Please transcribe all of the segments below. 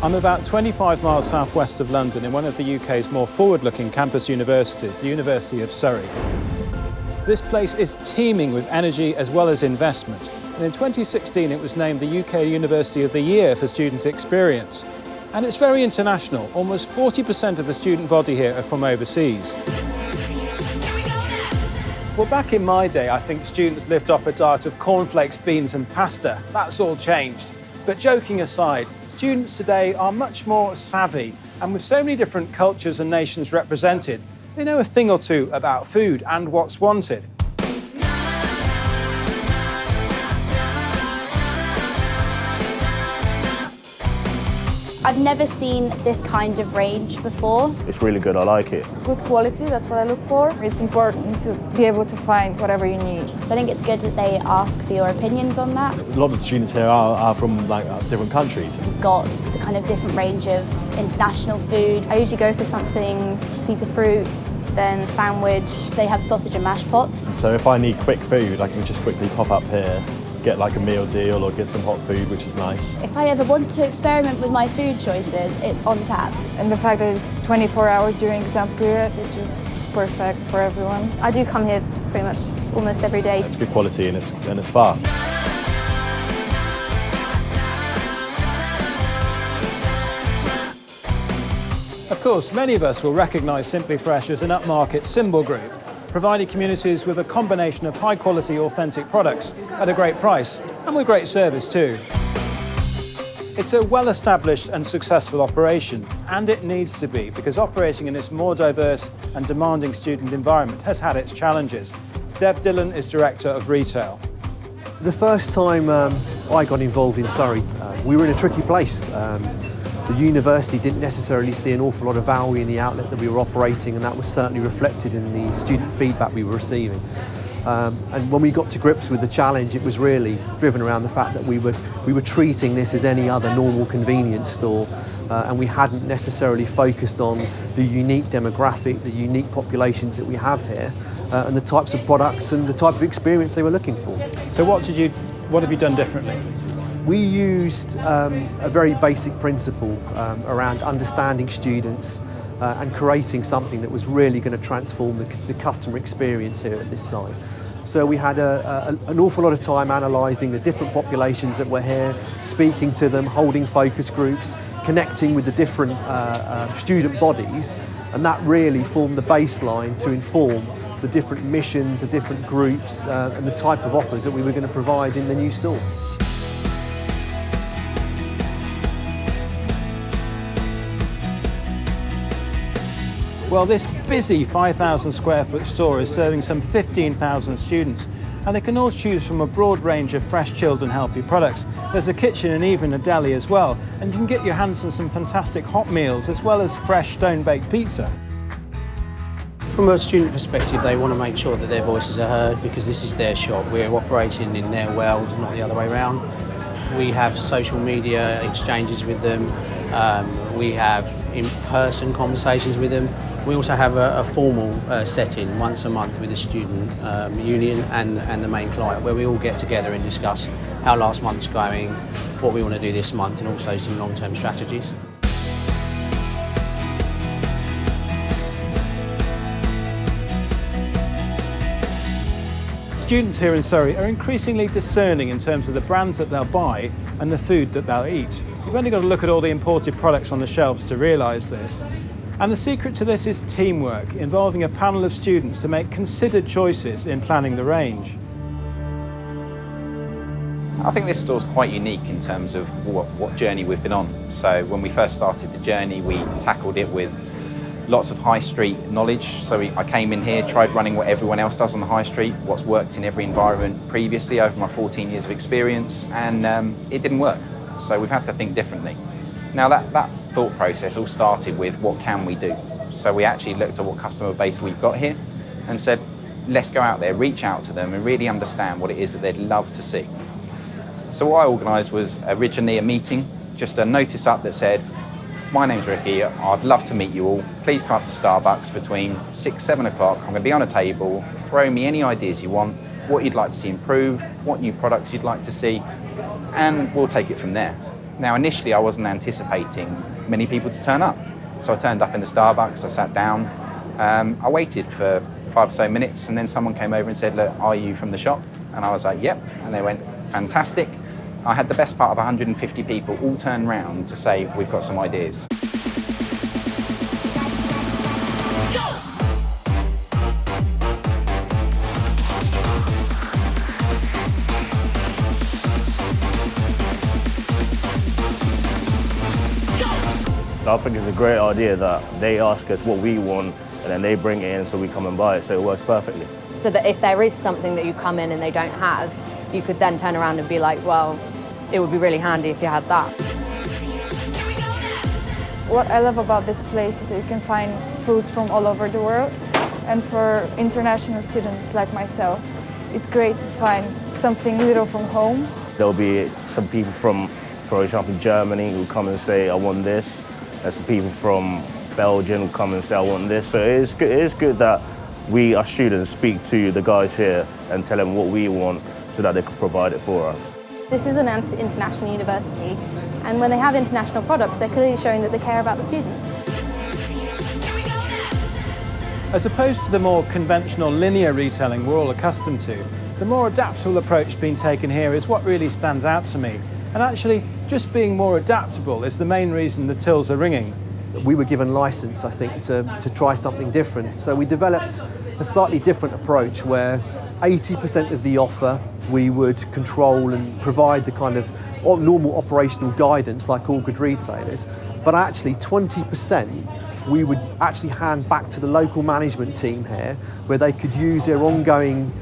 I'm about 25 miles southwest of London in one of the UK's more forward-looking campus universities, the University of Surrey. This place is teeming with energy as well as investment. And in 2016 it was named the UK University of the Year for student experience. And it's very international. Almost 40% of the student body here are from overseas. Well, back in my day, I think students lived off a diet of cornflakes, beans and pasta. That's all changed. But joking aside, students today are much more savvy, and with so many different cultures and nations represented, they know a thing or two about food and what's wanted. I've never seen this kind of range before. It's really good, I like it. Good quality, that's what I look for. It's important to be able to find whatever you need. So I think it's good that they ask for your opinions on that. A lot of the students here are from different countries. We've got the kind of different range of international food. I usually go for something, piece of fruit, then sandwich. They have sausage and mashed pots. So if I need quick food, I can just quickly pop up here, get like a meal deal or get some hot food, which is nice. If I ever want to experiment with my food choices, it's on tap. And the fact that it's 24 hours during exam period, it's just perfect for everyone. I do come here pretty much almost every day. It's good quality and it's fast. Of course, many of us will recognise Simply Fresh as an upmarket symbol group, providing communities with a combination of high-quality, authentic products at a great price and with great service too. It's a well-established and successful operation, and it needs to be, because operating in this more diverse and demanding student environment has had its challenges. Dev Dillon is Director of Retail. The first time I got involved in Surrey, we were in a tricky place. The university didn't necessarily see an awful lot of value in the outlet that we were operating, and that was certainly reflected in the student feedback we were receiving. And when we got to grips with the challenge, it was really driven around the fact that we were treating this as any other normal convenience store, and we hadn't necessarily focused on the unique demographic, the unique populations that we have here, and the types of products and the type of experience they were looking for. So what have you done differently? We used a very basic principle around understanding students and creating something that was really going to transform the customer experience here at this site. So we had an awful lot of time analysing the different populations that were here, speaking to them, holding focus groups, connecting with the different student bodies, and that really formed the baseline to inform the different missions, the different groups, and the type of offers that we were going to provide in the new store. Well, this busy 5,000 square foot store is serving some 15,000 students, and they can all choose from a broad range of fresh, chilled and healthy products. There's a kitchen and even a deli as well, and you can get your hands on some fantastic hot meals as well as fresh stone-baked pizza. From a student perspective, they want to make sure that their voices are heard because this is their shop. We're operating in their world, not the other way around. We have social media exchanges with them. We have in-person conversations with them. We also have a formal setting once a month with the student union and the main client, where we all get together and discuss how last month's going, what we want to do this month, and also some long-term strategies. Students here in Surrey are increasingly discerning in terms of the brands that they'll buy and the food that they'll eat. You've only got to look at all the imported products on the shelves to realise this. And the secret to this is teamwork, involving a panel of students to make considered choices in planning the range. I think this store's quite unique in terms of what journey we've been on. So when we first started the journey, we tackled it with lots of high street knowledge. So I came in here, tried running what everyone else does on the high street, what's worked in every environment previously over my 14 years of experience, and it didn't work. So we've had to think differently. Now that thought process all started with what can we do? So we actually looked at what customer base we've got here and said, let's go out there, reach out to them and really understand what it is that they'd love to see. So what I organised was originally a meeting, just a notice up that said, my name's Ricky, I'd love to meet you all. Please come up to Starbucks between 6, 7 o'clock. I'm going to be on a table. Throw me any ideas you want, what you'd like to see improved, what new products you'd like to see, and we'll take it from there. Now initially I wasn't anticipating many people to turn up. So I turned up in the Starbucks, I sat down, I waited for 5 or so minutes, and then someone came over and said, look, are you from the shop? And I was like, yep. And they went, fantastic. I had the best part of 150 people all turn round to say, we've got some ideas. I think it's a great idea that they ask us what we want and then they bring it in so we come and buy it, so it works perfectly. So that if there is something that you come in and they don't have, you could then turn around and be like, well, it would be really handy if you had that. What I love about this place is that you can find foods from all over the world, and for international students like myself, it's great to find something little from home. There'll be some people from, for example, Germany who come and say, I want this. There's some people from Belgium who come and say, I want this. So it is good that we, as students, speak to the guys here and tell them what we want so that they can provide it for us. This is an international university, and when they have international products, they're clearly showing that they care about the students. As opposed to the more conventional linear retailing we're all accustomed to, the more adaptable approach being taken here is what really stands out to me. And actually, just being more adaptable is the main reason the tills are ringing. We were given license, I think, to try something different. So we developed a slightly different approach where 80% of the offer we would control and provide the kind of normal operational guidance like all good retailers, but actually 20% we would actually hand back to the local management team here, where they could use their ongoing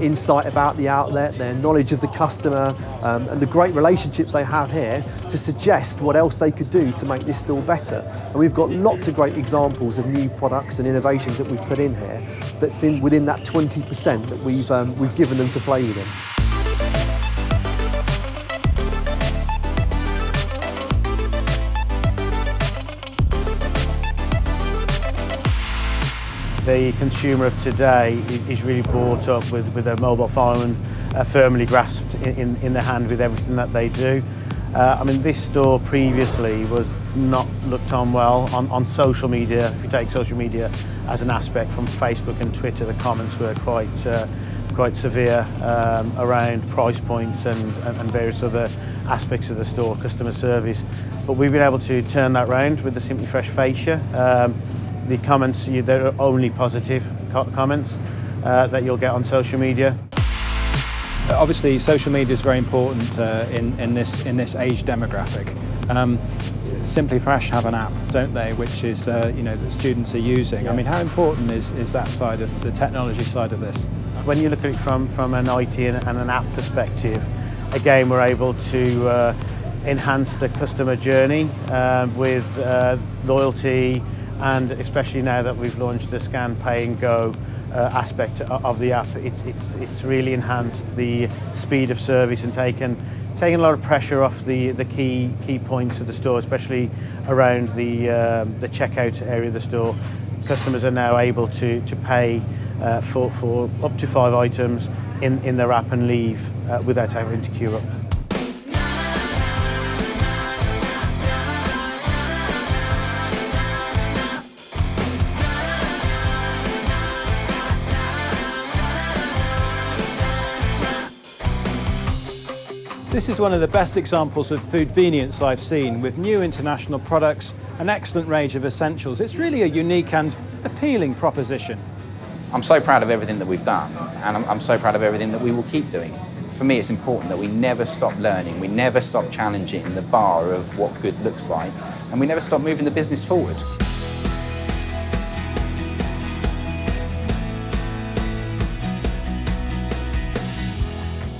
insight about the outlet, their knowledge of the customer, and the great relationships they have here to suggest what else they could do to make this store better. And we've got lots of great examples of new products and innovations that we've put in here that's within that 20% that we've given them to play with. The consumer of today is really brought up with a mobile phone firmly grasped in the hand with everything that they do. I mean, this store previously was not looked on well on social media. If you take social media as an aspect from Facebook and Twitter, the comments were quite severe around price points and various other aspects of the store, customer service. But we've been able to turn that round with the Simply Fresh fascia. The comments, they're only positive comments that you'll get on social media. Obviously, social media is very important in this age demographic. Simply Fresh have an app, don't they, which is that students are using. I mean, how important is that side of the technology side of this? When you look at it from an IT and an app perspective, again, we're able to enhance the customer journey with loyalty. And especially now that we've launched the Scan, Pay and Go aspect of the app, it's really enhanced the speed of service and taken a lot of pressure off the key points of the store, especially around the checkout area of the store. Customers are now able to pay for up to 5 items in their app and leave without having to queue up. This is one of the best examples of foodvenience I've seen, with new international products, an excellent range of essentials. It's really a unique and appealing proposition. I'm so proud of everything that we've done, and I'm so proud of everything that we will keep doing. For me, it's important that we never stop learning, we never stop challenging the bar of what good looks like, and we never stop moving the business forward.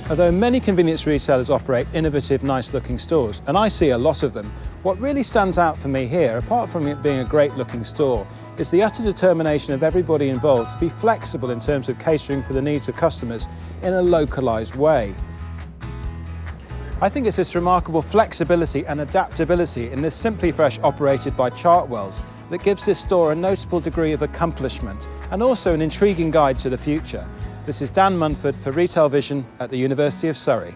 Although many convenience retailers operate innovative, nice-looking stores, and I see a lot of them, what really stands out for me here, apart from it being a great-looking store, is the utter determination of everybody involved to be flexible in terms of catering for the needs of customers in a localised way. I think it's this remarkable flexibility and adaptability in this Simply Fresh operated by Chartwells that gives this store a notable degree of accomplishment and also an intriguing guide to the future. This is Dan Munford for Retail Vision at the University of Surrey.